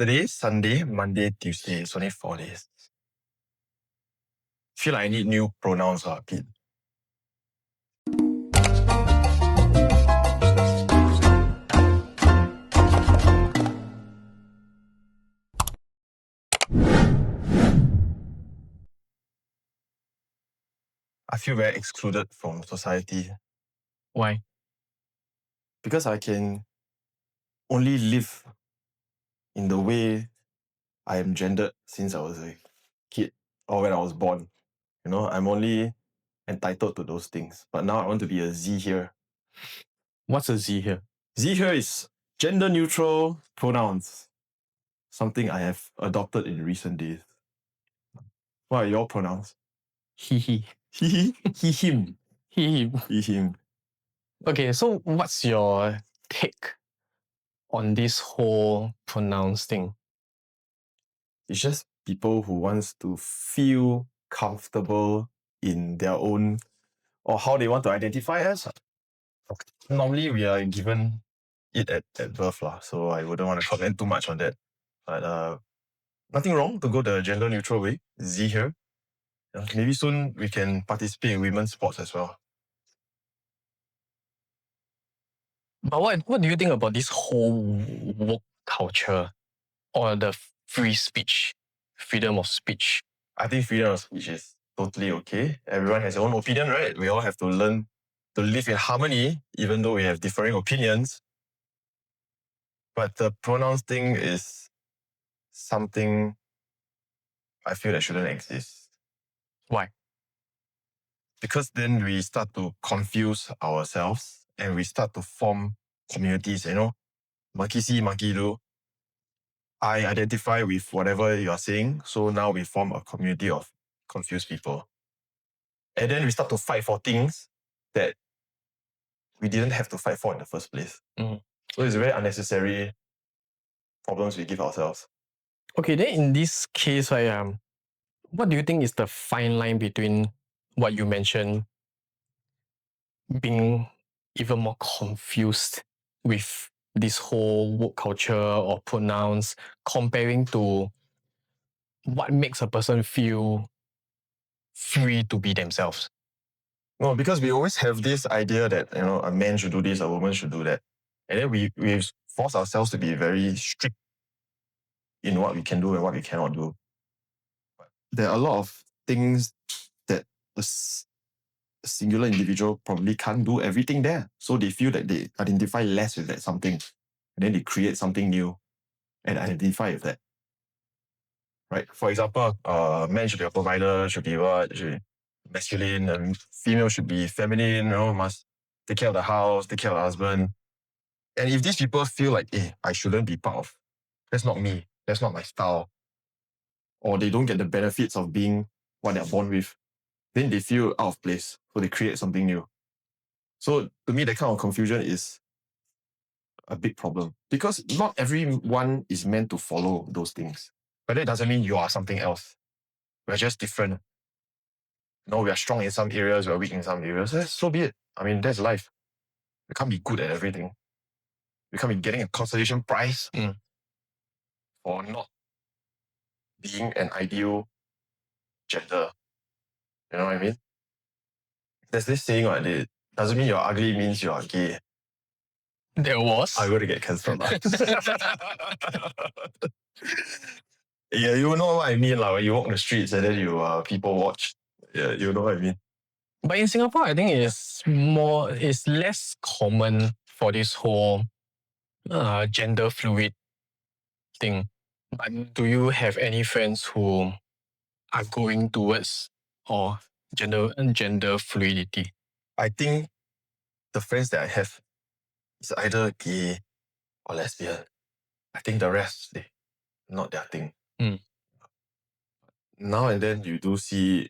Saturday, Sunday, Monday, Tuesday. It's only 4 days. Feel like I need new pronouns, Pete. I feel very excluded from society Why? because I can only live in the way I am gendered since I was a kid or when I was born. I'm only entitled to those things. But now I want to be a Z here. What's a Z here? Z here is gender neutral pronouns. Something I have adopted in recent days. What are your pronouns? He. He, he, him. He. He, him. Okay, so what's your take on this whole pronouns thing? It's just people who wants to feel comfortable in their own or how they want to identify as. Normally, we are given it at birth, so I wouldn't want to comment too much on that. But nothing wrong to go the gender neutral way. Z here. Maybe soon we can participate in women's sports as well. But what do you think about this whole woke culture or the free speech, freedom of speech? I think freedom of speech is totally okay. Everyone has their own opinion, right? We all have to learn to live in harmony, even though we have differing opinions. But the pronouns thing is something I feel that shouldn't exist. Why? Because then we start to confuse ourselves and we start to form communities, monkey see, monkey do. I identify with whatever you are saying, so now we form a community of confused people. And then we start to fight for things that we didn't have to fight for in the first place. Mm. So it's very unnecessary problems we give ourselves. Okay, then in this case, what do you think is the fine line between what you mentioned, being even more confused with this whole woke culture or pronouns, comparing to what makes a person feel free to be themselves? No, because we always have this idea that, a man should do this, a woman should do that. And then we force ourselves to be very strict in what we can do and what we cannot do. There are a lot of things that a singular individual probably can't do everything there. So they feel that they identify less with that something. And then they create something new and identify with that. Right? For example, man should be a provider, should be what? Should be masculine, and female should be feminine, must take care of the house, take care of the husband. And if these people feel like, I shouldn't be part of, that's not me, that's not my style, or they don't get the benefits of being what they're born with, then they feel out of place. So they create something new. So to me, that kind of confusion is a big problem because not everyone is meant to follow those things. But that doesn't mean you are something else. We're just different. We are strong in some areas, we're weak in some areas. So be it. I mean, that's life. We can't be good at everything. We can't be getting a consolation prize for not being an ideal gender. You know what I mean? There's this saying, right? It doesn't mean you're ugly means you're gay. There was? I'm going to get cancelled. Yeah, you know what I mean. Like when you walk the streets and then you people watch. Yeah, you know what I mean. But in Singapore, I think it's less common for this whole gender fluid thing. But do you have any friends who are going towards or gender fluidity? I think the friends that I have is either gay or lesbian. I think the rest, not their thing. Now and then you do see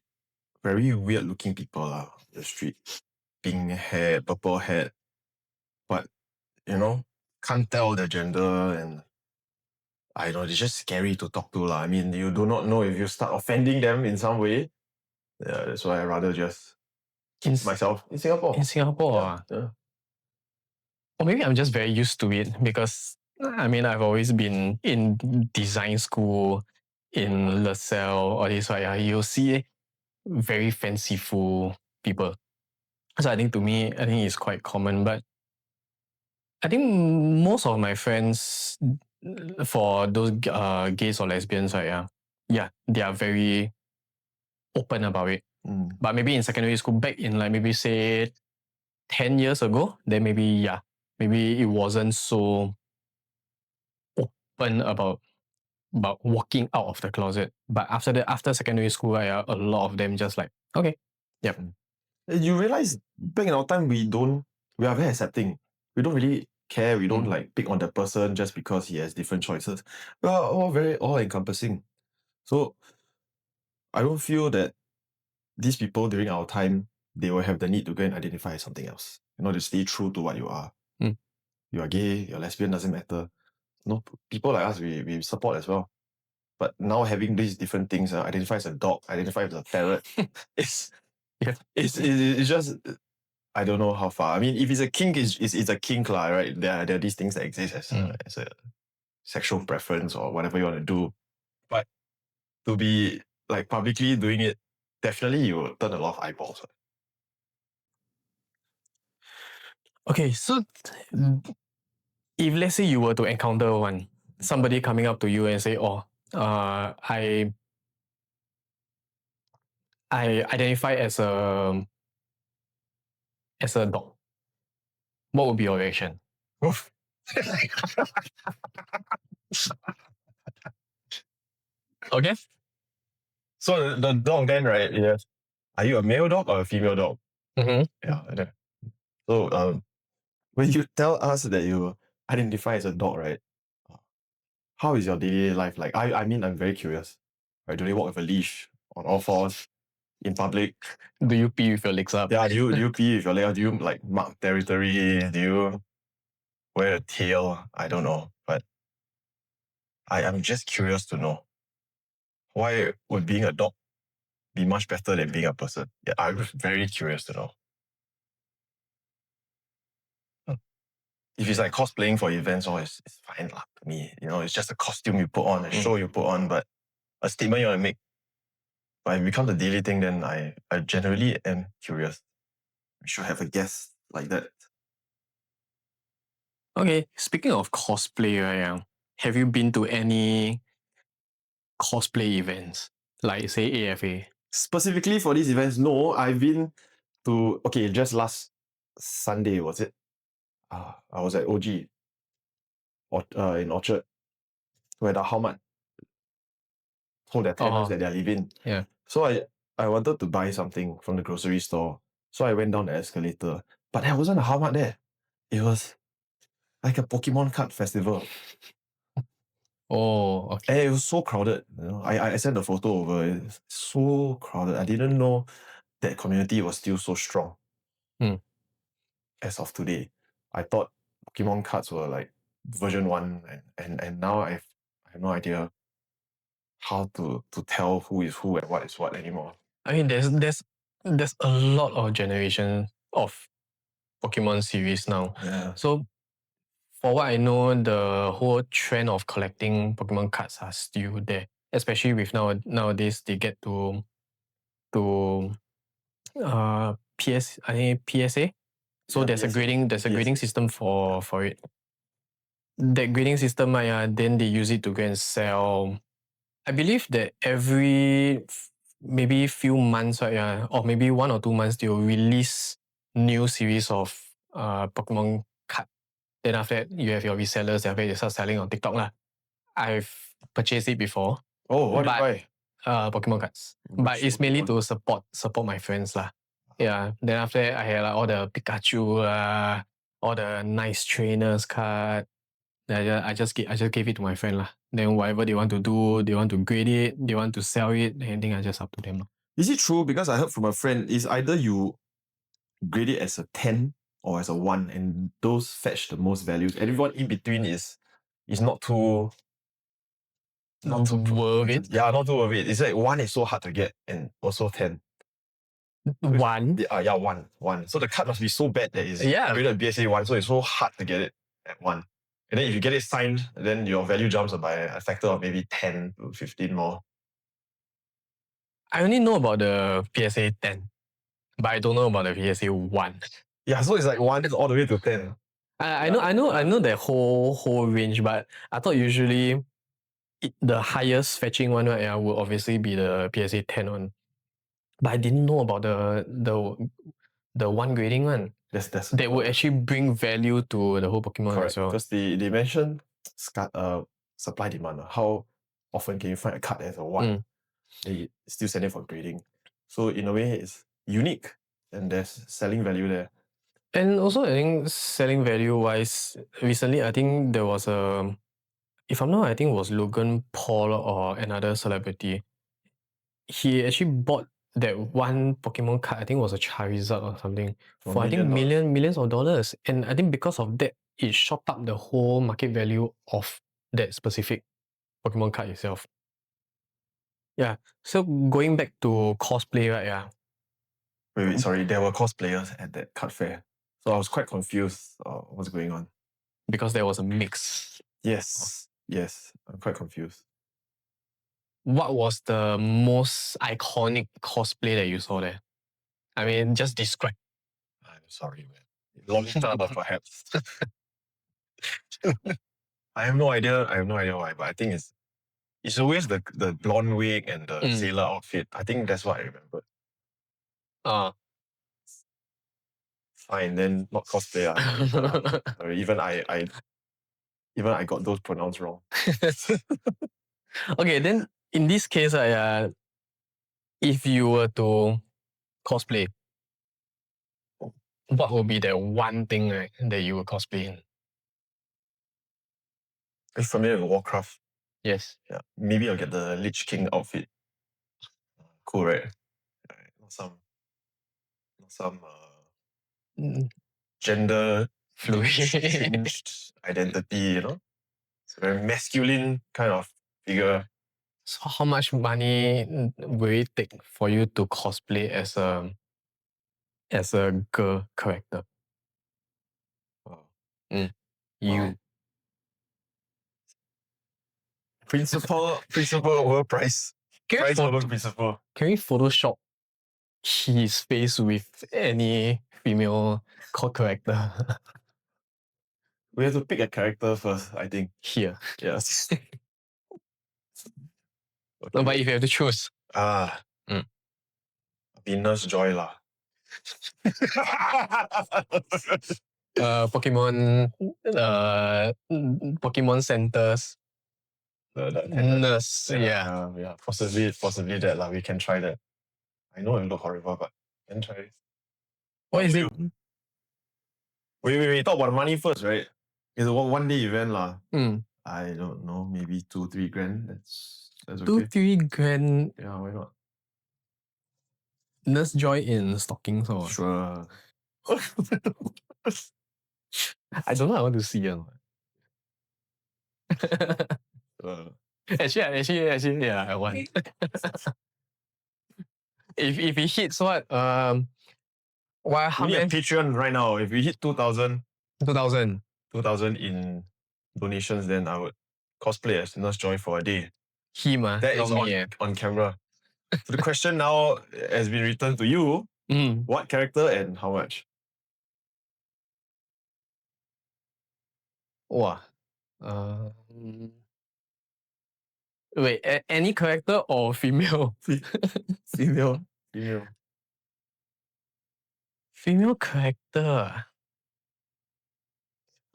very weird looking people on the street. Pink hair, purple hair. But, can't tell the gender and I know, it's just scary to talk to. I mean, you do not know if you start offending them in some way. Yeah, that's why I rather just keep myself in Singapore. In Singapore? Yeah. Or maybe I'm just very used to it because I mean, I've always been in design school, in LaSalle, all this, right? You'll see very fanciful people. So I think to me, I think it's quite common. But I think most of my friends, for those gays or lesbians, right? Yeah, they are very open about it. But maybe in secondary school, back in like maybe say 10 years ago, then maybe it wasn't so open about walking out of the closet. But after that, after secondary school, a lot of them just like, okay, yep. You realize back in our time, we are very accepting. We don't really care. We don't like pick on the person just because he has different choices. We are all very all encompassing. So I don't feel that these people during our time, they will have the need to go and identify as something else. To stay true to what you are. You are gay, you're lesbian, doesn't matter. No, people like us, we support as well. But now having these different things, identify as a dog, identify as a parrot, it's just, I don't know how far. I mean, if it's a kink, it's a kink, right? There are these things that exist as a sexual preference or whatever you want to do. But to be like publicly doing it, definitely you will turn a lot of eyeballs. Okay, so if let's say you were to encounter somebody coming up to you and say, oh, I identify as a dog, what would be your reaction? Okay. So the dog then, right? Yes. Are you a male dog or a female dog? Mm-hmm. Yeah. So when you tell us that you identify as a dog, right? How is your daily life like? I mean, I'm very curious. Right? Do they walk with a leash on all fours in public? Do you pee with your legs up? Yeah. Do you pee with your leg? Do you like mark territory? Do you wear a tail? I don't know, but I'm just curious to know why would being a dog be much better than being a person? Yeah, I'm very curious to know. If it's like cosplaying for events, it's fine to me. It's just a costume you put on, a show you put on, but a statement you want to make. But if it becomes a daily thing, then I generally am curious. We should have a guest like that. Okay, speaking of cosplay, right, have you been to any cosplay events, like say AFA? Specifically for these events, no. I've been to, just last Sunday, was it? I was at OG in Orchard, where the Howmat told their tenants that they're leaving. Yeah. So I wanted to buy something from the grocery store. So I went down the escalator. But there wasn't a Howmat there. It was like a Pokemon card festival. Oh, okay. And it was so crowded. I sent a photo over. It's so crowded. I didn't know that community was still so strong. As of today. I thought Pokemon cards were like version 1 and now I have no idea how to tell who is who and what is what anymore. I mean, there's a lot of generation of Pokemon series now. Yeah. So for what I know, the whole trend of collecting Pokemon cards are still there. Especially with nowadays they get to I think PSA. So there's a grading system for it. That grading system, then they use it to go and sell. I believe that every maybe few months, right, or maybe 1 or 2 months, they will release new series of Pokemon card. Then after that, you have your resellers. Then after that, you start selling on TikTok lah. I've purchased it before. Oh, what did you buy? Pokemon cards. But it's mainly to support my friends lah. Yeah. Then after that, I had like all the Pikachu, all the nice trainers card. Then I just gave it to my friend lah. Then whatever they want to do, they want to grade it, they want to sell it, anything, I just up to them lah. Is it true? Because I heard from a friend, is either you grade it as a 10 or as a 1, and those fetch the most values. Everyone in between is not too worth it. Yeah, not too worth it. It's like 1 is so hard to get, and also 10. 1? Yeah, 1. So the card must be so bad that it's Yeah. graded BSA 1, so it's so hard to get it at 1. And then if you get it signed, then your value jumps by a factor of maybe 10 to 15 more. I only know about the PSA 10, but I don't know about the PSA 1. Yeah, so it's like 1 all the way to 10. I know that whole range, but I thought usually the highest fetching one, right, would obviously be the PSA 10 one. But I didn't know about the one grading one. That's That would actually bring value to the whole Pokemon correct. as well. Because they mentioned supply demand. How often can you find a card that has a 1? They still send it for grading. So in a way, it's unique and there's selling value there. And also, I think selling value wise, recently I think there was if I'm not, I think it was Logan Paul or another celebrity. He actually bought that one Pokemon card. I think it was a Charizard or something for I think millions of dollars. And I think because of that, it shot up the whole market value of that specific Pokemon card itself. Yeah. So going back to cosplay, right? Yeah. Wait, sorry. There were cosplayers at that card fair. So I was quite confused what's going on. Because there was a mix. Yes. Yes. I'm quite confused. What was the most iconic cosplay that you saw there? I mean, just describe. I'm sorry, man. Lolita, perhaps. I have no idea why, but I think it's always the blonde wig and the sailor outfit. I think that's what I remember. Fine, then not cosplay. Sorry, even I got those pronouns wrong. Okay, then in this case, if you were to cosplay, what would be the one thing that you would cosplay in? Are you familiar with Warcraft? Yes. Yeah, maybe I'll get the Lich King outfit. Cool, right? Not some gender fluid changed identity, you know? It's a very masculine kind of figure. So how much money will it take for you to cosplay as a girl character? Wow. You. Principal over price. Price over principal. Can we Photoshop his face with any female character? We have to pick a character first, I think. Here. Yes. No, but if you have to choose. Venus Joy lah. Pokemon Centers. Nurse. Yeah. Possibly that lah. We can try that. I know it look horrible, but we can try it. What is it? Wait. Talk about money first, right? It's a one-day event lah. I don't know, maybe 2-3 grand. That's okay. 2-3 grand. Yeah, why not? Nurse Joy in stockings or? Sure. I don't know. I want to see. Actually, yeah, I want. if it hits what? How we need a Patreon right now. If we hit 2,000 in donations, then I would cosplay as Nurse Joy for a day. That is on camera. So the question now has been returned to you. What character and how much? Wow. Wait, any character or female? Female. Female character.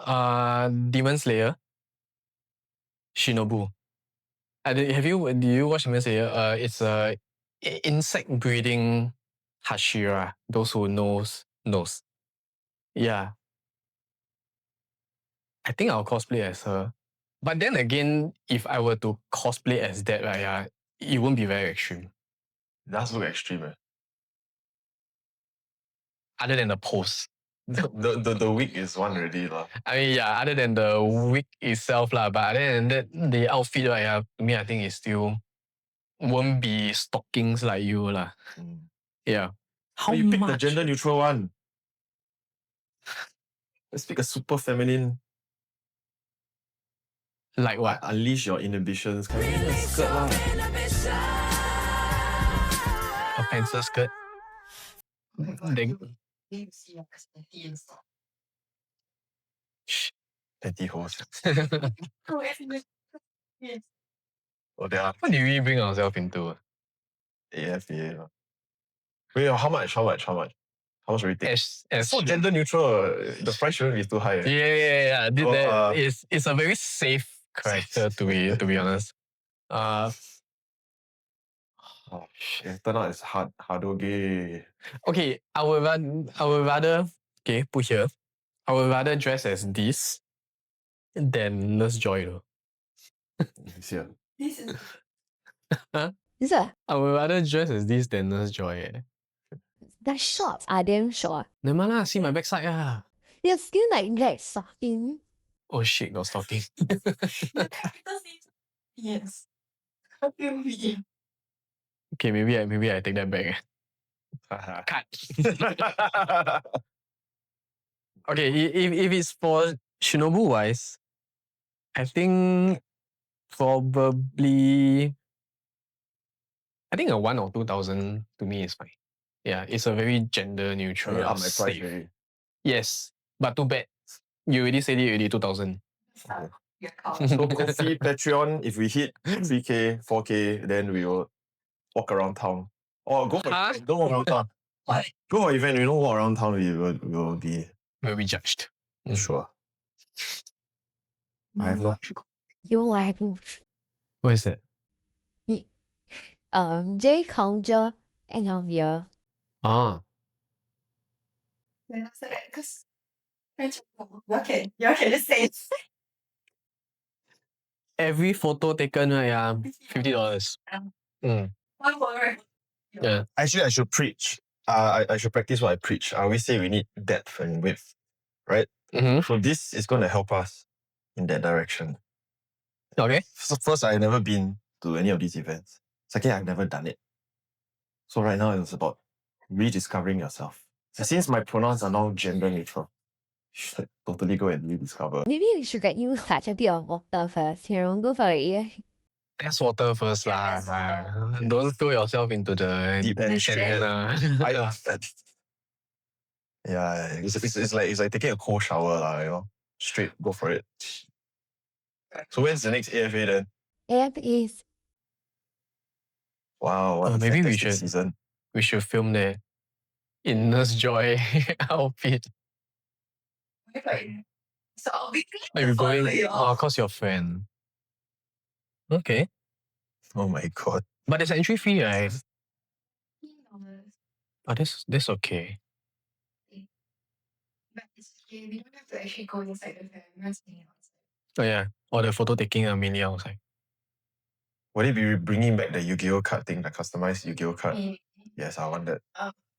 Demon Slayer. Shinobu. Do you watch Demon Slayer? It's a insect breeding Hashira. Those who knows. Yeah. I think I'll cosplay as her. But then again, if I were to cosplay as that, right, it won't be very extreme. It does look extreme, eh? Other than the pose. The wig is one already lah. I mean, yeah, other than the wig itself lah, but other than that, the outfit, right, to me, I think it still won't be stockings like you lah. Yeah. How you pick the gender neutral one? Let's pick a super feminine. Like what? Unleash your inhibitions. Kind of skirt lah. A pencil skirt? Then, shh. Pantyhose. Yes. Oh, they are What do we bring ourselves into? AFA. Wait, how much? How much will we take? As So gender neutral, the price shouldn't be too high. yeah. Oh, It's a very safe character to be honest. Oh shit, turn out it's harder gay. Okay, I would rather okay, put here. I would rather dress as this than Nurse Joy though. Yeah. This is Is it? I would rather dress as this than Nurse Joy. The shorts are damn short. Never mind lah, see my backside ah. Your skin like sucking. Oh shit, got stalking. yes. Okay, maybe I take that back. Cut. Okay, if it's for Shinobu wise, I think probably a 1,000 or 2,000 to me is fine. Yeah, it's a very gender neutral. Up my price safe. already. Yes, but too bad. You already said it already 2,000. So Ko-fi, Patreon, if we hit 3K, 4K, then we will walk around town. Or go for Huh? event. Don't walk around town. What? Go for event, we don't walk around town, we will be Will be judged. sure. I have no. You like What is that? J culture end of year. Ah, Then after that, because you can just say every photo taken, right? Yeah, $50. Mm. one word. Yeah. Actually, I should preach. I should practice what I preach. I always say we need depth and width, right? Mm-hmm. So this is going to help us in that direction. Okay. So first, I've never been to any of these events. Second, I've never done it. So right now, it's about rediscovering yourself. And since my pronouns are now gender neutral, you should totally go and rediscover. Maybe we should get you such a bit of water first. You know, go for it. Test water first lah. Don't throw yourself into the Deep end shit. Yeah. Yeah, it's like taking a cold shower, lah, you know. Straight, go for it. So when's the next AFA then? AF is Wow, what a Maybe we fantastic should- season. We should film there. In Nurse Joy outfit. So I'll be Are you going? you. Oh, cause your friend. Okay. Oh my god. But there's entry fee, right? Oh, that's okay. But it's okay. We don't have to actually go inside the fair. We're staying outside. Oh yeah. Or the photo taking mainly outside. Would it be bringing back the Yu-Gi-Oh card thing, the customized Yu-Gi-Oh card? Mm. Yes, I want that.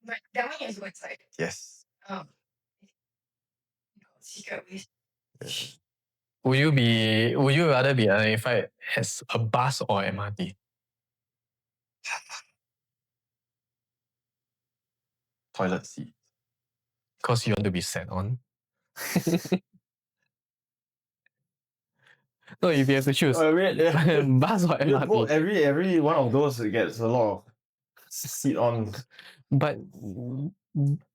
But that one has to go inside. Yes. Secret ways. Yes. Would you rather be identified as a bus or MRT? Toilet seat. Because you want to be sat on. No, if you have to choose. Bus or MRT. Every one of those gets a lot of seat on. But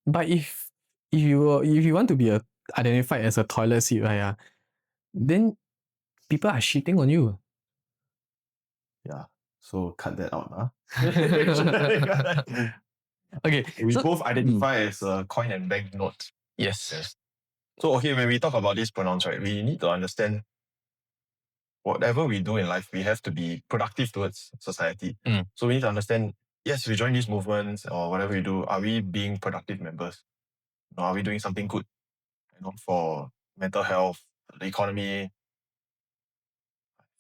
if you want to be identified as a toilet seat, right, yeah, then people are shitting on you. Yeah. So cut that out, huh? Okay. We so- both identify as a coin and bank note. Yes. So okay, when we talk about these pronouns, right, we need to understand whatever we do in life, we have to be productive towards society. Mm. So we need to understand, yes, we join these movements or whatever we do, are we being productive members? Or are we doing something good, you know, for mental health, the economy,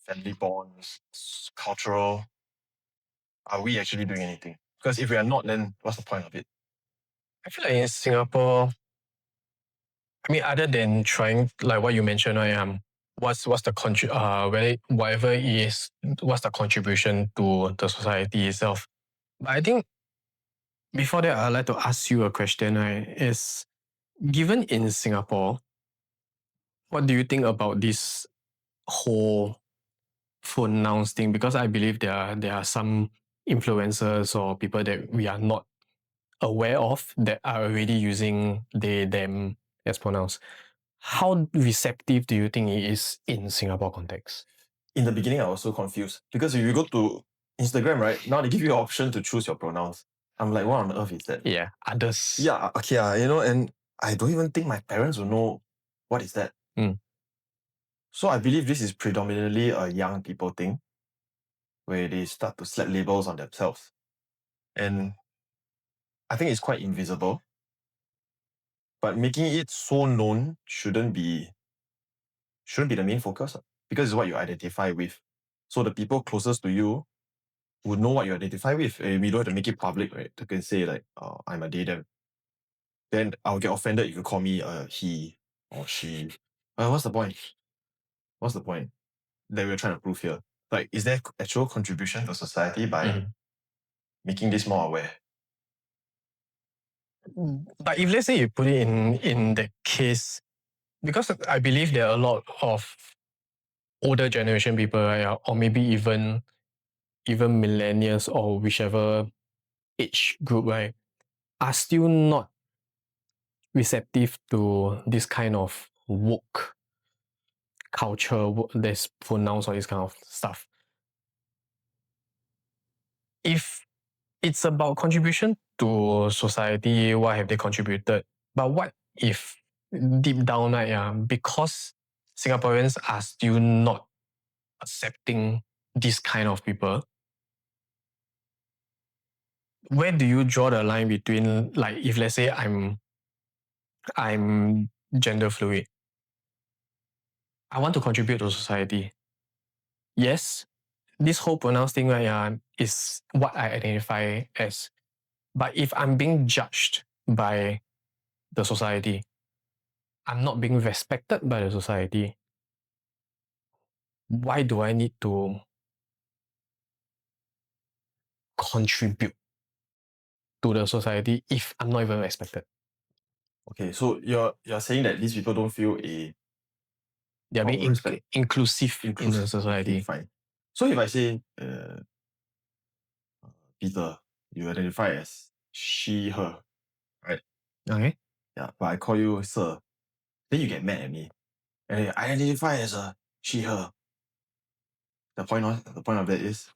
family bonds, cultural? Are we actually doing anything? Because if we are not, then what's the point of it? I feel like in Singapore, I mean, other than trying, like what you mentioned, right, what's the whatever it is, what's the contribution to the society itself? But I think before that, I'd like to ask you a question, right? Is given in Singapore, what do you think about this whole pronouns thing, because I believe there are some influencers or people that we are not aware of that are already using they, them as pronouns. How receptive do you think it is in Singapore context? In the beginning, I was so confused because if you go to Instagram, right, now they give you an option to choose your pronouns. I'm like, what on earth is that? Yeah, others. Yeah, okay, and I don't even think my parents will know what is that. So I believe this is predominantly a young people thing where they start to slap labels on themselves. And I think it's quite invisible. But making it so known shouldn't be the main focus because it's what you identify with. So the people closest to you would know what you identify with. And we don't have to make it public, right? You can say like, I'm a they, them. Then I'll get offended if you call me he or she. What's the point? What's the point that we're trying to prove here? Like, is there actual contribution to society by making this more aware? But if let's say you put it in the case, because I believe there are a lot of older generation people, right, or maybe even millennials or whichever age group, right, are still not receptive to this kind of woke culture, there's pronouns or this kind of stuff. If it's about contribution to society, what have they contributed? But what if deep down, because Singaporeans are still not accepting this kind of people, where do you draw the line between, like, if let's say I'm gender fluid, I want to contribute to society. Yes, this whole pronouns thing, right, is what I identify as. But if I'm being judged by the society, I'm not being respected by the society, why do I need to contribute to the society if I'm not even respected? Okay, so you're saying that these people don't feel They're being respect. inclusive in the society. Okay, fine. So if I say, Peter, you identify as she, her, right? Okay. Yeah, but I call you sir. Then you get mad at me. And I identify as a she, her. The point of that is,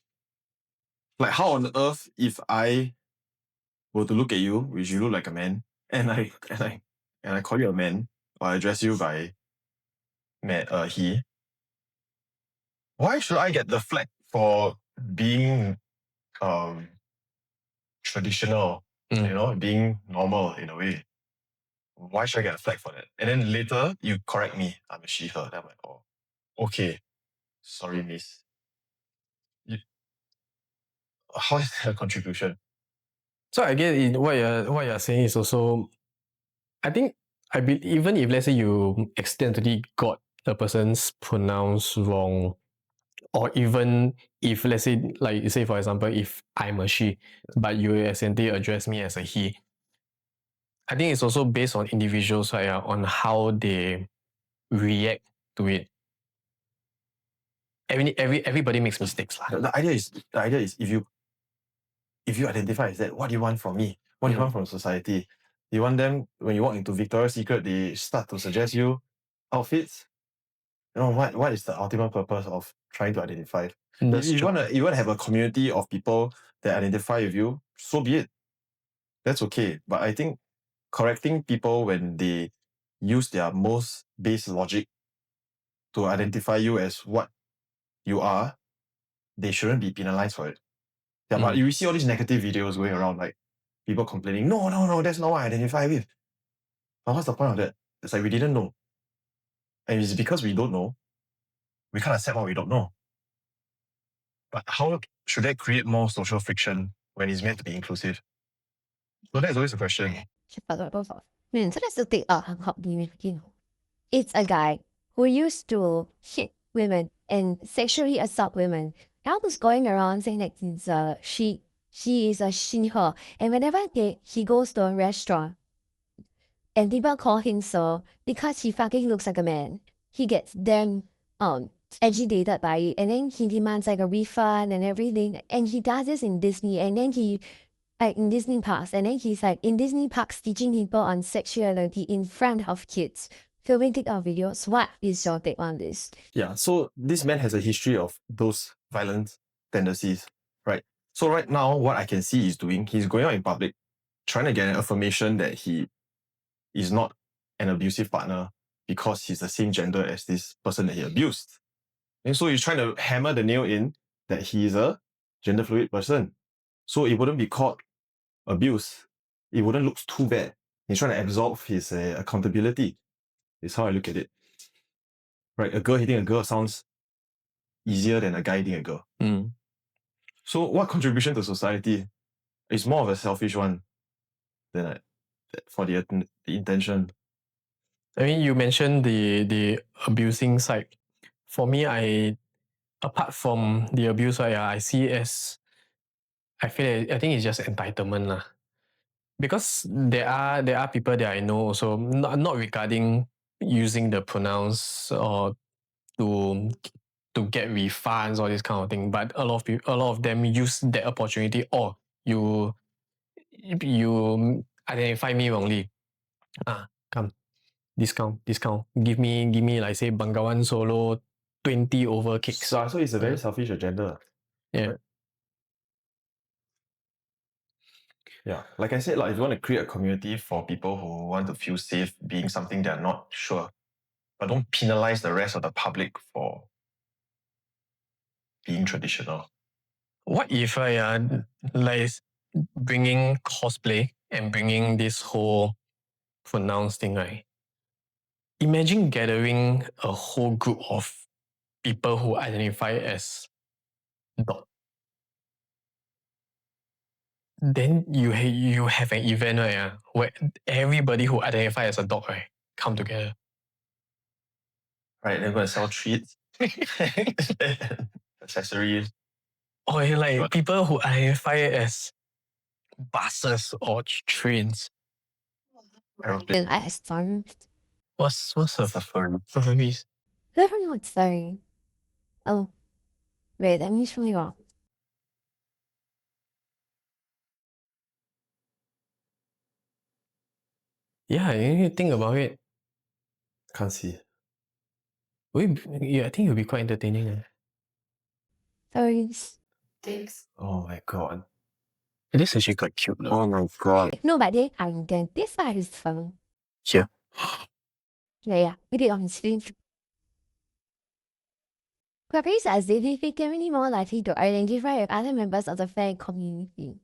like, how on earth if I were to look at you, which you look like a man, and I call you a man, or I address you by he, why should I get the flag for being traditional, being normal in a way? Why should I get a flag for that? And then later you correct me, I'm a she, her. Then I'm like, oh, okay, sorry, miss. How is that a contribution? So I guess what you're saying is also, I think, even if let's say you accidentally got the person's pronouns wrong, or even if let's say, like you say, for example, if I'm a she, but you accidentally address me as a he, I think it's also based on individuals, right, on how they react to it. Everybody makes mistakes. The idea is if you identify as that, what do you want from me? What do you want from society? You want them, when you walk into Victoria's Secret, they start to suggest you outfits? What is the ultimate purpose of trying to identify? If you want to have a community of people that identify with you, so be it. That's okay. But I think correcting people when they use their most base logic to identify you as what you are, they shouldn't be penalized for it. Yeah, but you see all these negative videos going around, like people complaining, no, that's not what I identify with. But what's the point of that? It's like we didn't know. And it's because we don't know, we can't accept what we don't know. But how should that create more social friction when it's meant to be inclusive? So that's always a question. So let's take it's a guy who used to hit women and sexually assault women. Now was going around saying that she is a she, her. And whenever he goes to a restaurant and people call him so because he fucking looks like a man, he gets them agitated by it, and then he demands like a refund and everything. And he does this in Disney, and then he like in Disney parks, and then he's like in Disney parks teaching people on sexuality in front of kids, filming TikTok videos. What is your take on this? Yeah, so this man has a history of those violent tendencies, right? So right now, what I can see he's doing, he's going out in public, trying to get an affirmation that he is not an abusive partner because he's the same gender as this person that he abused. And so he's trying to hammer the nail in that he is a gender fluid person. So it wouldn't be called abuse. It wouldn't look too bad. He's trying to absolve his accountability. Is how I look at it. Right, a girl hitting a girl sounds easier than a guy hitting a girl. Mm. So what contribution to society is more of a selfish one than for the intention. I mean, you mentioned the abusing side. For me, apart from the abuse side, I see as I think it's just entitlement lah. Because there are people that I know also not regarding using the pronouns or to get refunds or this kind of thing, but a lot of them use that opportunity. Or you identify me wrongly. Come, discount. Give me like say Bengawan Solo 20 over cakes. So it's a very selfish agenda. Yeah. Right? Yeah, like I said, like if you want to create a community for people who want to feel safe being something they're not sure, but don't penalize the rest of the public for being traditional. What if I like bringing cosplay and bringing this whole pronouns thing, right? Imagine gathering a whole group of people who identify as dog. Then you have an event, right? Where everybody who identifies as a dog, right, come together. Right, they're going to sell treats, accessories. Or like people who identify as buses or trains. Aeroplane. I starved. What's a Safari. safaris? I don't know what's sorry. Oh, wait, I'm usually wrong. Yeah, you need to think about it. Can't see. I think it'll be quite entertaining. Sorries. Thanks. Oh my god. It is actually quite cute. Though. Oh my god. No, but they identify as fun. Here. Yeah, we did on stream. Puppies are significantly more likely to identify with other members of the fan community.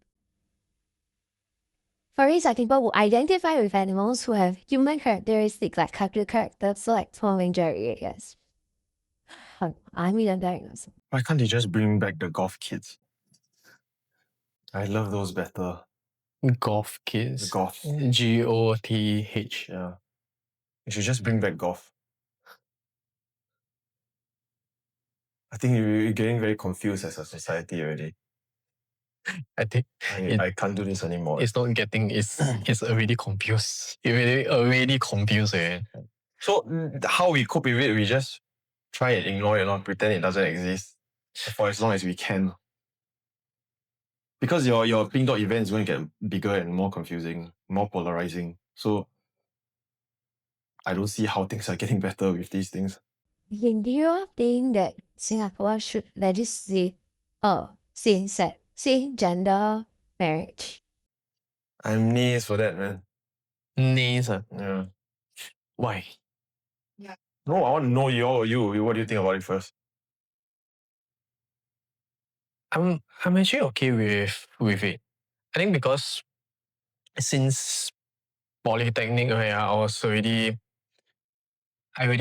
Furries are people who identify with animals who have human characteristics like cartoon characters, so like Tom and Jerry, I guess. I'm even diagnosed. Why can't they just bring back the goth kids? I love those better. Goth kids. Goth. Goth. Yeah. You should just bring back goth. I think you're getting very confused as a society already. I think I can't do this anymore. it's not getting. It's already confused. It already confused. So how we cope with it, we just try and ignore it, not pretend it doesn't exist for as long as we can. Because your Pink Dot event is going to get bigger and more confusing, more polarizing. So I don't see how things are getting better with these things. Do you think that Singapore should legislate same gender marriage? I'm nays for that, man. Nays. Yeah. Why? No, I want to know you. What do you think about it first? I'm actually okay with it. I think because since polytechnic, right, I already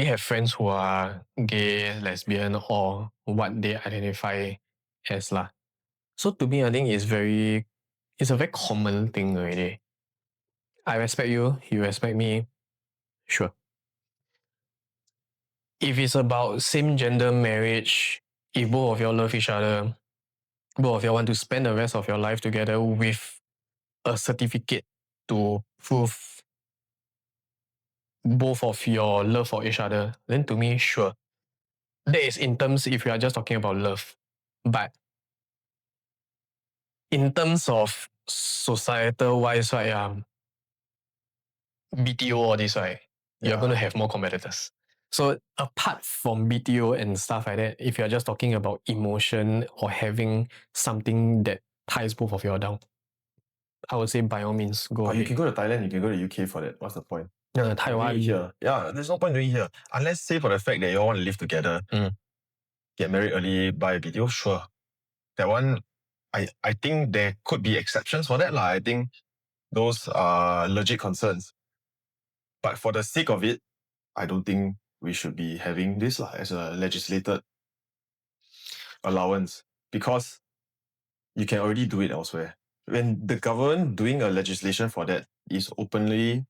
have friends who are gay, lesbian, or what they identify as lah. So to me, I think it's a very common thing already. I respect you, you respect me, sure. If it's about same gender marriage, if both of you love each other, both of you want to spend the rest of your life together with a certificate to prove both of your love for each other, then to me, sure. that is in terms if we are just talking about love. But in terms of societal wise, right, BTO all this, right, you're going to have more competitors. So apart from BTO and stuff like that, if you're just talking about emotion or having something that ties both of you down, I would say by all means go But you ahead. can go to Thailand, you can go to UK for that. What's the point? Taiwan. Here. Yeah, there's no point doing here. Unless say for the fact that you all want to live together, get married early, buy a BTO, sure. That one, I think there could be exceptions for that. I think those are legit concerns. But for the sake of it, I don't think we should be having this as a legislated allowance, because you can already do it elsewhere. When the government doing a legislation for that is openly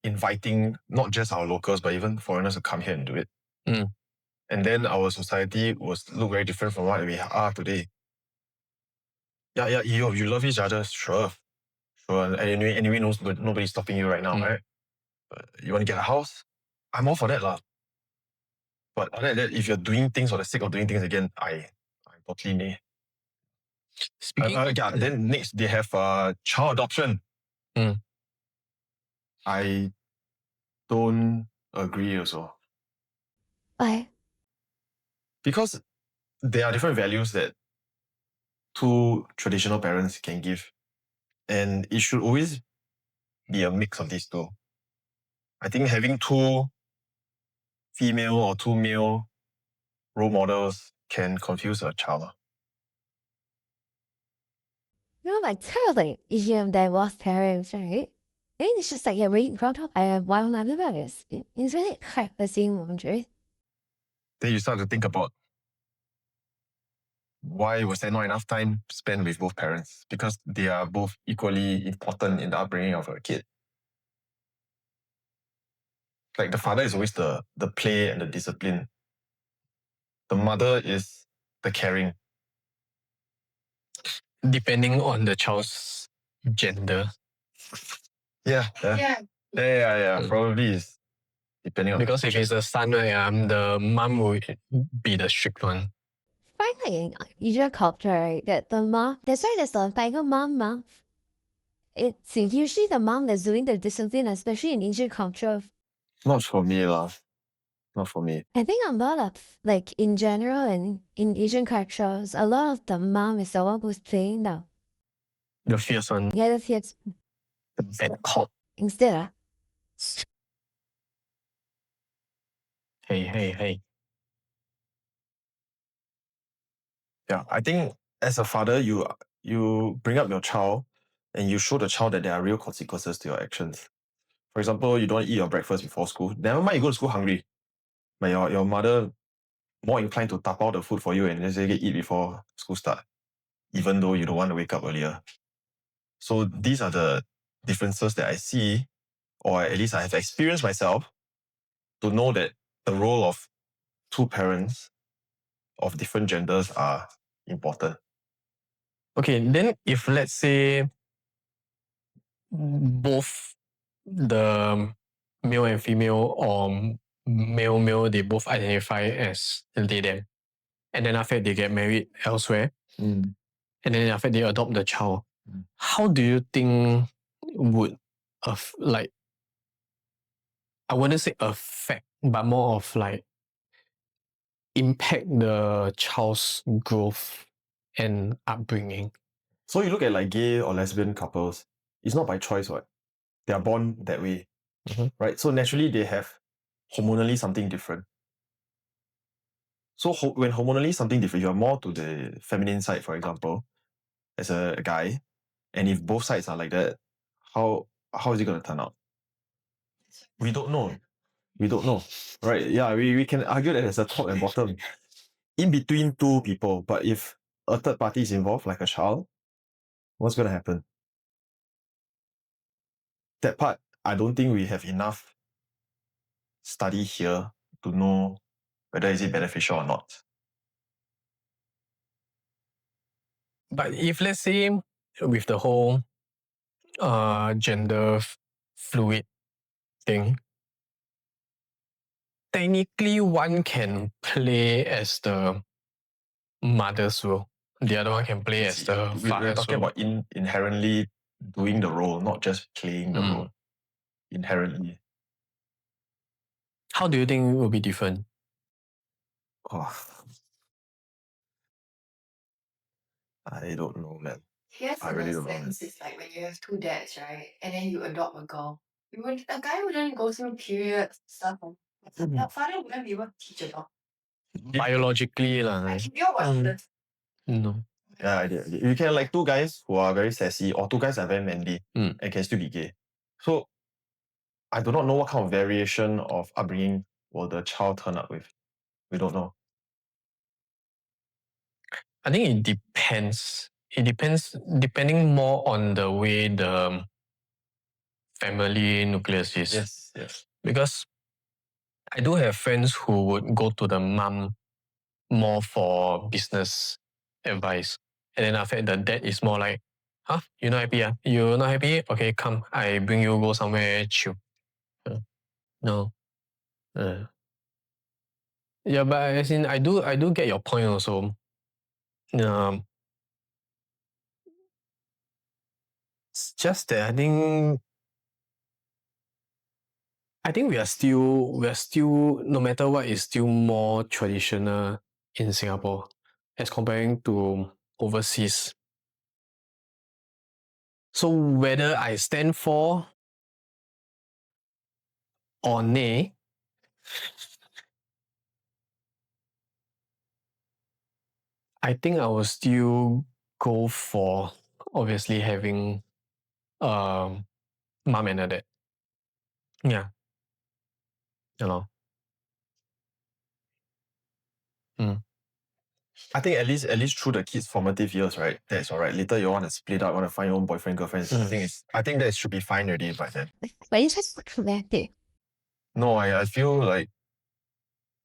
inviting not just our locals, but even foreigners to come here and do it. And then our society will look very different from what we are today. Yeah, you love each other, sure. And anyway, nobody's stopping you right now, right? You want to get a house? I'm all for that, lah. But other than that, if you're doing things for the sake of doing things again, I'm totally nay. Then next they have child adoption. I don't agree also. Why? Because there are different values that two traditional parents can give. And it should always be a mix of these two. I think having two female or two male role models can confuse a child. Like totally, if you have divorced parents, right? And it's just like you're reading front of why don't I do this? It's really hard to see one truth. Then you start to think about why was there not enough time spent with both parents? Because they are both equally important in the upbringing of a kid. Like the father is always the play and the discipline. The mother is the caring. Depending on the child's gender. Yeah. Probably is depending on. Because if it's a son, right, the mom will be the strict one. Frankly, in Asian culture, right, that the mom, that's why there's a tiger mom. It's usually the mom that's doing the discipline, especially in Asian culture. Not for me, lah. Not for me. I think a lot of, like, in general and in Asian cultures, a lot of the mom is the one who's playing The fierce one. Yeah, the fierce. The bad cop. Instead, Hey. Yeah, I think as a father, you bring up your child and you show the child that there are real consequences to your actions. For example, you don't eat your breakfast before school. Never mind, you go to school hungry. But your mother more inclined to tap out the food for you and let's say eat before school start, even though you don't want to wake up earlier. So these are the differences that I see, or at least I have experienced myself, to know that the role of two parents of different genders are important. Okay, then if let's say both the male and female or male, they both identify as they, them. And then after they get married elsewhere, and then after they adopt the child, how do you think would, like, I wouldn't say affect, but more of like impact the child's growth and upbringing? So you look at like gay or lesbian couples, it's not by choice, right? They are born that way, right? So naturally they have hormonally something different. So when hormonally something different, you are more to the feminine side, for example, as a guy. And if both sides are like that, how is it going to turn out? We don't know. Right? Yeah, we can argue that there's a top and bottom in between two people. But if a third party is involved, like a child, what's going to happen? That part, I don't think we have enough study here to know whether is it beneficial or not. But if let's say with the whole gender fluid thing, technically one can play as the mother's role. The other one can play as the We're father's talking role. about inherently doing the role, not just playing the role. Inherently. How do you think it will be different? Oh, I don't know, man. Yes, I in really a don't know, man. sense, it's like when you have two dads, right? And then you adopt a girl. A guy wouldn't go through periods, stuff. The father wouldn't be able to teach a dog. Biologically, Like, if you're what no. Yeah, I did. You can like two guys who are very sassy or two guys are very manly and can still be gay. So I do not know what kind of variation of upbringing will the child turn up with. We don't know. I think it depends. It depends depending more on the way the family nucleus is. Yes. Because I do have friends who would go to the mum more for business advice. And then after that, the dad is more like, huh? You not happy? You not happy? Okay, come. I bring you go somewhere chill. No. Yeah, but as in, I do get your point also. It's just that I think we are still no matter what is still more traditional in Singapore as comparing to overseas. So whether I stand for or nay, I think I will still go for obviously having mom and a dad. Yeah. You know. I think at least through the kids' formative years, right? That's alright. Later you want to split up, want to find your own boyfriend, girlfriend. I think that should be fine already by then. But it's just traumatic. No, I feel like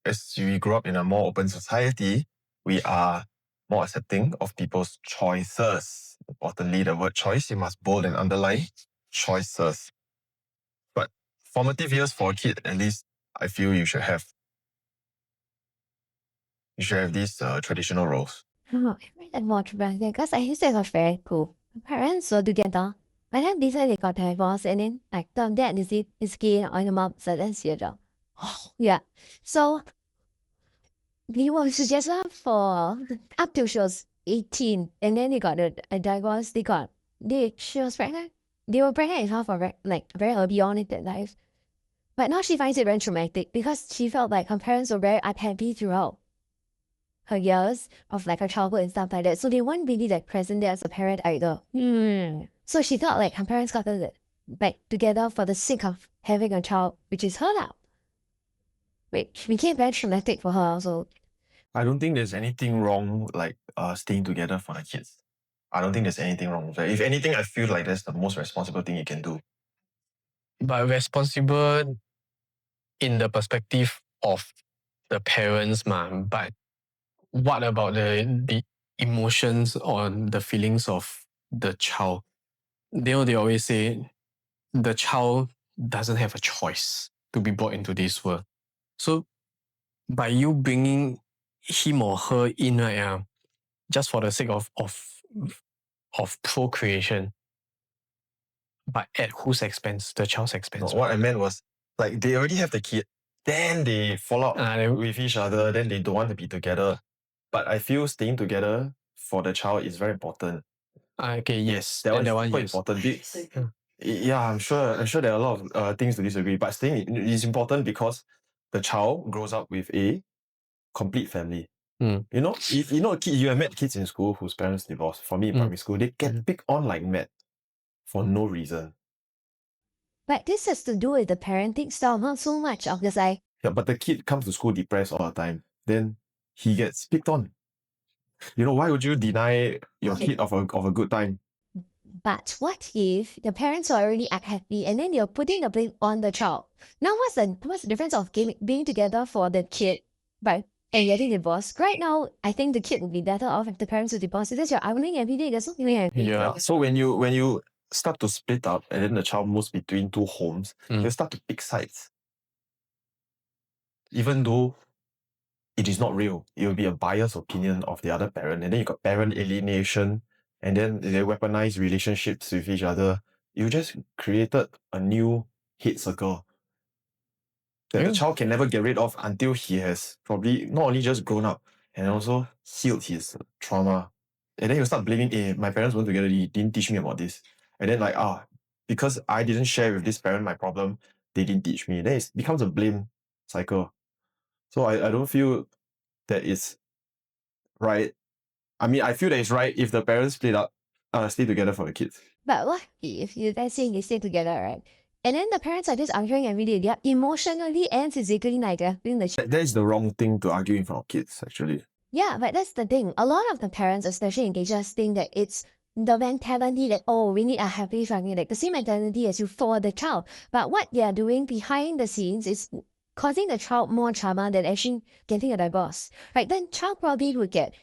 as we grow up in a more open society, we are more accepting of people's choices. Importantly, the word choice, you must bold and underline choices. But formative years for a kid, at least I feel you should have these traditional roles. Oh, I read that more traumatic because I used to have very cool. My parents were together. But then later they got divorced and then like the dad is gay and the mom said that's your job. Yeah. So he was together for up till she was 18 and then they got a divorce. She was pregnant. They were pregnant with her for very early on in their life. But now she finds it very traumatic because she felt like her parents were very unhappy throughout her years of like her childhood and stuff like that. So they weren't really like present there as a parent either. So she thought like her parents got back together for the sake of having a child, which is her now. Which became very traumatic for her also. I don't think there's anything wrong like staying together for the kids. I don't think there's anything wrong with that. If anything, I feel like that's the most responsible thing you can do. But responsible in the perspective of the parents, but what about the emotions or the feelings of the child? They always say the child doesn't have a choice to be brought into this world. So by you bringing him or her in, right, just for the sake of procreation, but at whose expense? The child's expense. No, what I meant was like they already have the kid, then they fall out with each other, then they don't want to be together. But I feel staying together for the child is very important. Okay, yes. That one is one, quite yes. important. Yeah, I'm sure there are a lot of things to disagree, but staying is important because the child grows up with a complete family. You know, if you know a kid, you have met kids in school whose parents divorced. For me, in primary school, they get picked on like mad for no reason. But this has to do with the parenting style, not so much of the side. Yeah, but the kid comes to school depressed all the time. Then he gets picked on. You know, why would you deny your kid of a good time? But what if the parents are already unhappy and then you're putting the blame on the child? Now what's the difference of being together for the kid, but and getting divorced? Right now, I think the kid would be better off if the parents were divorced because you're arguing every day. There's nothing happy. Yeah. So when you start to split up and then the child moves between two homes, they start to pick sides. even though it is not real, it will be a biased opinion of the other parent, and then you got parent alienation, and then they weaponize relationships with each other. You just created a new hate circle that the child can never get rid of until he has probably not only just grown up and also healed his trauma. And then you start blaming, my parents weren't together, they didn't teach me about this. And then like, because I didn't share with this parent my problem, they didn't teach me. Then it becomes a blame cycle. So I don't feel that it's right. I mean, I feel that it's right if the parents stay together for the kids. But what if let's say they stay together, right? And then the parents are just arguing every day. They are emotionally and physically neglecting the That is the wrong thing to argue in front of kids, actually. Yeah, but that's the thing. A lot of the parents, especially in Asia, think that it's the mentality that, oh, we need a happy family, like the same mentality as you for the child. But what they are doing behind the scenes is causing the child more trauma than actually getting a divorce. Right? Then child probably would get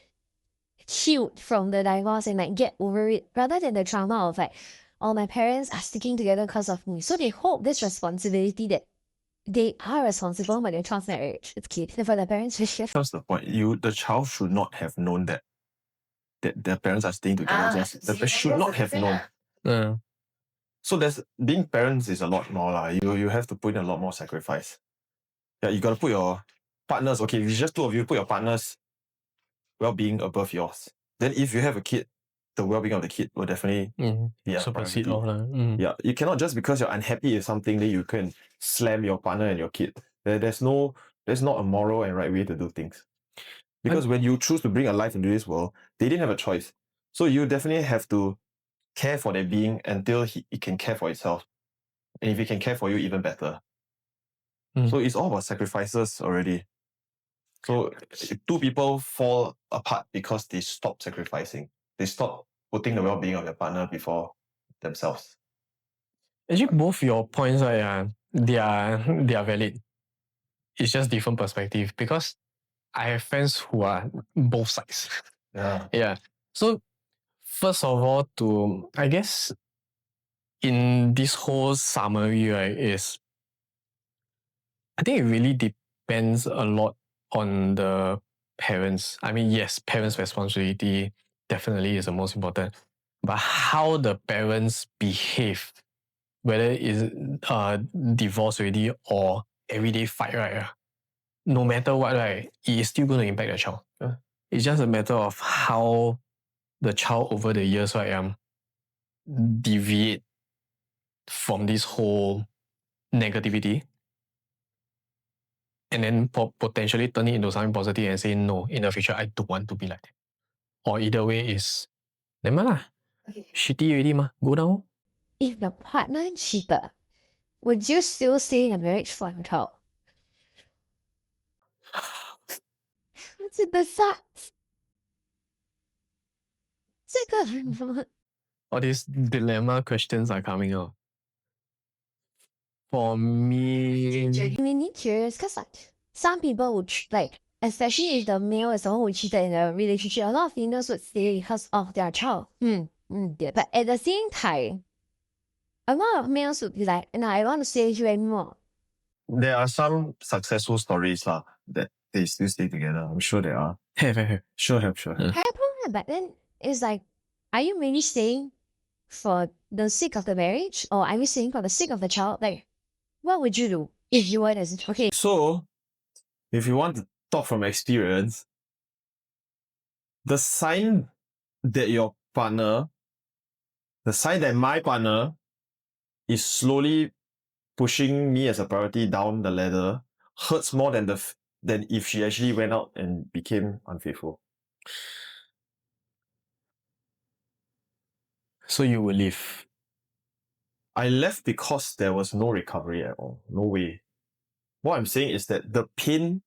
healed from the divorce and like get over it rather than the trauma of like, oh, my parents are sticking together because of me. So they hold this responsibility that they are responsible for their child's marriage. It's key for the parents to shift. That's the point. The child should not have known that their parents are staying together. They should not have known. So being parents is a lot more. You have to put in a lot more sacrifice. Yeah, you gotta put your partners, okay, if it's just two of you, put your partner's well-being above yours. Then if you have a kid, the well-being of the kid will definitely be a supersede priority. Yeah, you cannot just because you're unhappy with something, then you can slam your partner and your kid. There's not a moral and right way to do things. Because when you choose to bring a life into this world, they didn't have a choice. So you definitely have to care for their being until it can care for itself. And if it can care for you, even better. So it's all about sacrifices already. So two people fall apart because they stop sacrificing. They stop putting the well-being of their partner before themselves. Actually, both your points, right, they are valid. It's just different perspective because I have friends who are both sides. Yeah. So first of all, I guess in this whole summary, right, is I think it really depends a lot on the parents. I mean, yes, parents' responsibility definitely is the most important. But how the parents behave, whether it's divorce already or everyday fight, right? No matter what, right, it is still going to impact the child. It's just a matter of how the child over the years, right, deviate from this whole negativity and then potentially turn it into something positive and say, no, in the future, I don't want to be like that. Or either way is, never mind lah. Shitty already mah, go down. If the partner cheated, would you still stay in a marriage for your child? The sucks. All these dilemma questions are coming out. For me, I'm really curious because like some people would like, especially if the male is the one who cheated in a relationship, a lot of females would stay because of their child. But at the same time, a lot of males would be like, no, I want to stay here anymore. There are some successful stories that they still stay together. I'm sure there are. Have. Sure. But then it's like, are you really staying for the sake of the marriage, or are you staying for the sake of the child? Like, what would you do if you were as okay? So, if you want to talk from experience, the sign that my partner is slowly pushing me as a priority down the ladder hurts more than if she actually went out and became unfaithful. So you will leave? I left because there was no recovery at all. No way. What I'm saying is that the pain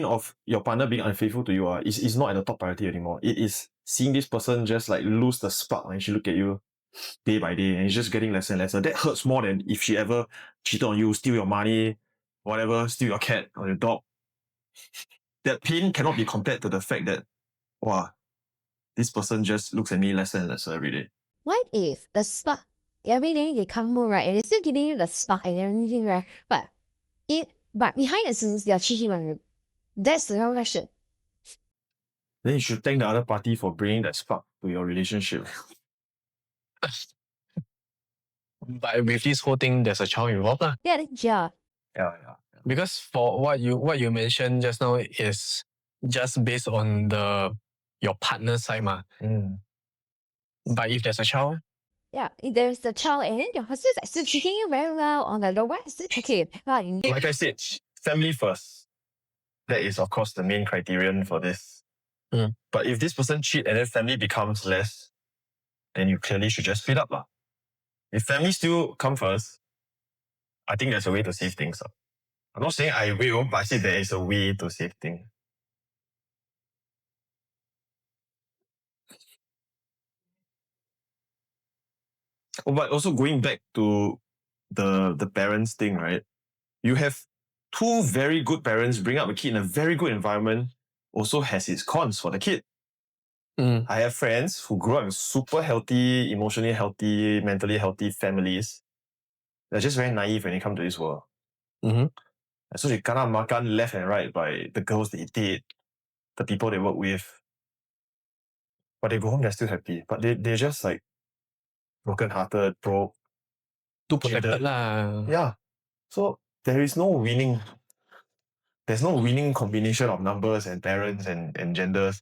of your partner being unfaithful to you is not at the top priority anymore. It is seeing this person just like lose the spark and she look at you day by day and it's just getting lesser and lesser. That hurts more than if she ever cheated on you, steal your money, whatever, steal your cat or your dog. That pain cannot be compared to the fact that, wow, this person just looks at me lesser and lesser every day. What if the spark, every day they come home, right, and they're still giving you the spark and everything, right, but but behind the scenes, they're cheating on you. That's the real question. Then you should thank the other party for bringing that spark to your relationship. But with this whole thing, there's a child involved. Yeah. Yeah. Because for what you mentioned just now is just based on your partner's side. But if there's a child, Yeah, if there's the child and then your husband's like still treating you very well on the low, it's okay. Like I said, family first. That is, of course, the main criterion for this. But if this person cheat and then family becomes less, then you clearly should just split up. If family still come first, I think there's a way to save things. I'm not saying I will, but I say there is a way to save things. Oh, but also going back to the parents thing, right? You have two very good parents bring up a kid in a very good environment, also has its cons for the kid. I have friends who grew up in super healthy, emotionally healthy, mentally healthy families. They're just very naive when they come to this world. So they kena makan left and right by the girls they date, the people they work with. But they go home, they're still happy. But they're just like broken-hearted, broke. too protected lah. Yeah. So there is no winning. There's no winning combination of numbers and parents and genders.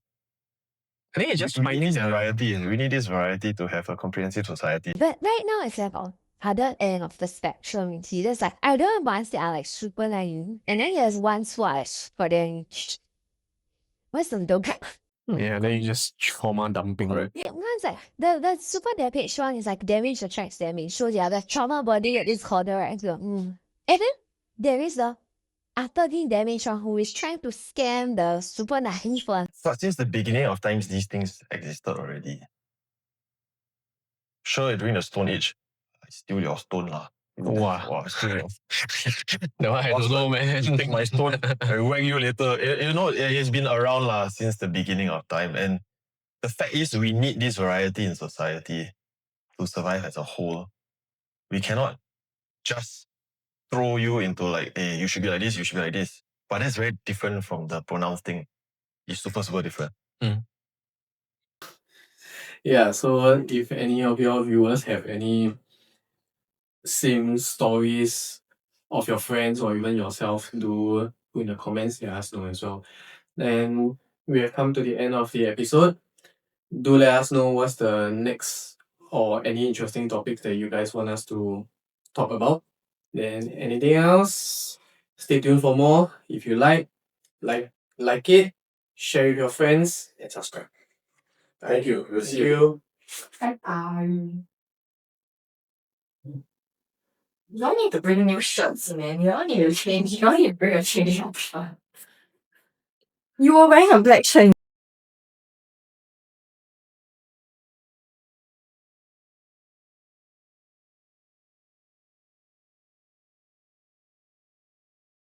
I think it's just we need finding this the variety. We need this variety to have a comprehensive society. But right now it's like on other end of the spectrum. You see, there's like other ones that are like super naive, and then there's ones who are for them. What's the dog? Yeah, then you just trauma dumping. Yeah, one's like the super damaged one is like damage attracts damage. So yeah, the trauma body at this corner, right? So, And then there is the utterly damaged one who is trying to scam the super naive one. But since the beginning of times, these things existed already. Sure, during the Stone Age, I steal your stone lah. Wow. Steal your That one I don't know, man. take my stone, I whack you later. You know, it has been around lah since the beginning of time. And the fact is, we need this variety in society to survive as a whole. We cannot just throw you into like, hey, you should be like this, you should be like this. But that's very different from the pronouns thing. It's super, super different. Yeah, so if any of your viewers have any same stories of your friends or even yourself, do put in the comments, let us know as well. Then we have come to the end of the episode. Do let us know what's the next or any interesting topics that you guys want us to talk about. Then anything else, stay tuned for more. If you like it, share with your friends, and subscribe. Thank you. We'll see See you. you. Bye-bye. Y'all need to bring new shirts, man. Y'all need to change. Y'all need to bring a changing up shirt. You were wearing a black shirt.